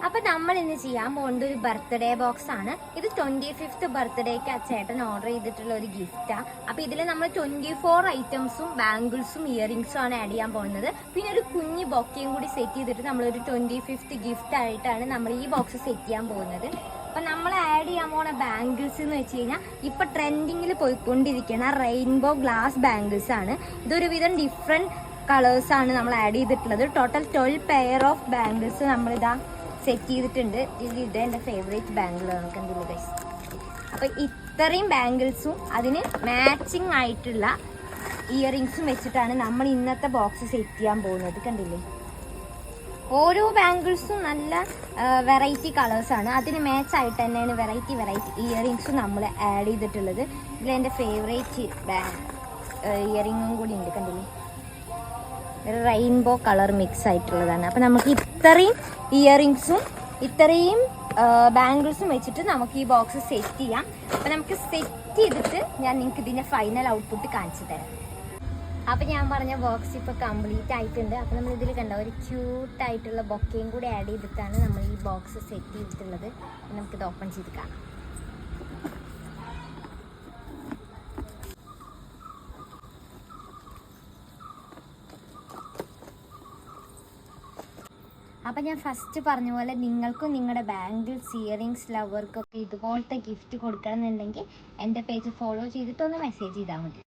അപ്പൊ നമ്മൾ ഇന്ന് ചെയ്യാൻ പോകുന്നത് ഒരു ബർത്ത്ഡേ ബോക്സ് ആണ്. ഇത് 25th ബർത്ത്ഡേക്ക് ആ ചേട്ടൻ ഓർഡർ ചെയ്തിട്ടുള്ള ഒരു ഗിഫ്റ്റാ. അപ്പൊ ഇതിൽ നമ്മൾ 24 ഐറ്റംസും ബാംഗിൾസും ഇയറിംഗ്സും ആണ് ആഡ് ചെയ്യാൻ പോകുന്നത്. പിന്നെ ഒരു കുഞ്ഞ് ബൊക്കയും കൂടി സെറ്റ് ചെയ്തിട്ട് നമ്മളൊരു 25th ഗിഫ്റ്റ് ആയിട്ടാണ് നമ്മൾ ഈ ബോക്സ് സെറ്റ് ചെയ്യാൻ പോകുന്നത്. അപ്പൊ നമ്മൾ ആഡ് ചെയ്യാൻ പോകുന്ന ബാംഗിൾസ് എന്ന് വെച്ച് കഴിഞ്ഞാൽ ഇപ്പൊ ട്രെൻഡിങ്ങിൽ പോയിക്കൊണ്ടിരിക്കുന്ന റെയിൻബോ ഗ്ലാസ് ബാംഗിൾസ് ആണ്. ഇതൊരു വിധം ഡിഫറെന്റ് കളേഴ്സ് ആണ് നമ്മൾ ആഡ് ചെയ്തിട്ടുള്ളത്. ടോട്ടൽ 12 പെയർ ഓഫ് ബാംഗിൾസ് നമ്മളിതാ സെറ്റ് ചെയ്തിട്ടുണ്ട്. ഇത് എൻ്റെ ഫേവറേറ്റ് ബാംഗിളാണ്, കണ്ടില്ല ഗൈസ്. അപ്പോൾ ഇത്രയും ബാംഗിൾസും അതിന് മാച്ചിങ് ആയിട്ടുള്ള ഇയറിങ്സും വെച്ചിട്ടാണ് നമ്മൾ ഇന്നത്തെ ബോക്സ് സെറ്റ് ചെയ്യാൻ പോകുന്നത്. കണ്ടില്ലേ, ഓരോ ബാംഗിൾസും നല്ല വെറൈറ്റി കളേഴ്സാണ്. അതിന് മാച്ച് ആയിട്ട് തന്നെയാണ് വെറൈറ്റി ഇയറിങ്സും നമ്മൾ ആഡ് ചെയ്തിട്ടുള്ളത്. ഇതിലെൻ്റെ ഫേവറേറ്റ് ഇയറിങ്ങും കൂടി ഉണ്ട്, കണ്ടില്ലേ, റെയിൻബോ കളർ മിക്സ് ആയിട്ടുള്ളതാണ്. അപ്പം നമുക്ക് ഇത്രയും ഇയറിങ്സും ഇത്രയും ബാംഗിൾസും വെച്ചിട്ട് നമുക്ക് ഈ ബോക്സ് സെറ്റ് ചെയ്യാം. അപ്പം നമുക്ക് സെറ്റ് ചെയ്തിട്ട് ഞാൻ നിങ്ങൾക്ക് ഇതിൻ്റെ ഫൈനൽ ഔട്ട്പുട്ട് കാണിച്ചു തരാം. അപ്പം ഞാൻ പറഞ്ഞ ബോക്സ് ഇപ്പോൾ കംപ്ലീറ്റ് ആയിട്ടുണ്ട്. അപ്പം നമ്മൾ ഇതിൽ കണ്ട ഒരു ക്യൂട്ടായിട്ടുള്ള ബൊക്കയും കൂടി ആഡ് ചെയ്തിട്ടാണ് നമ്മൾ ഈ ബോക്സ് സെറ്റ് ചെയ്തിട്ടുള്ളത്. നമുക്കിത് ഓപ്പൺ ചെയ്ത് കാണാം. അപ്പം ഞാൻ ഫസ്റ്റ് പറഞ്ഞ പോലെ നിങ്ങൾക്കും നിങ്ങളുടെ ബാംഗിൾസ് ഇയറിങ്സ് ലവർക്കൊക്കെ ഇതുപോലത്തെ ഗിഫ്റ്റ് കൊടുക്കണം എന്നുണ്ടെങ്കിൽ എൻ്റെ പേജ് ഫോളോ ചെയ്തിട്ട് ഒന്ന് മെസ്സേജ് ചെയ്താൽ മതി.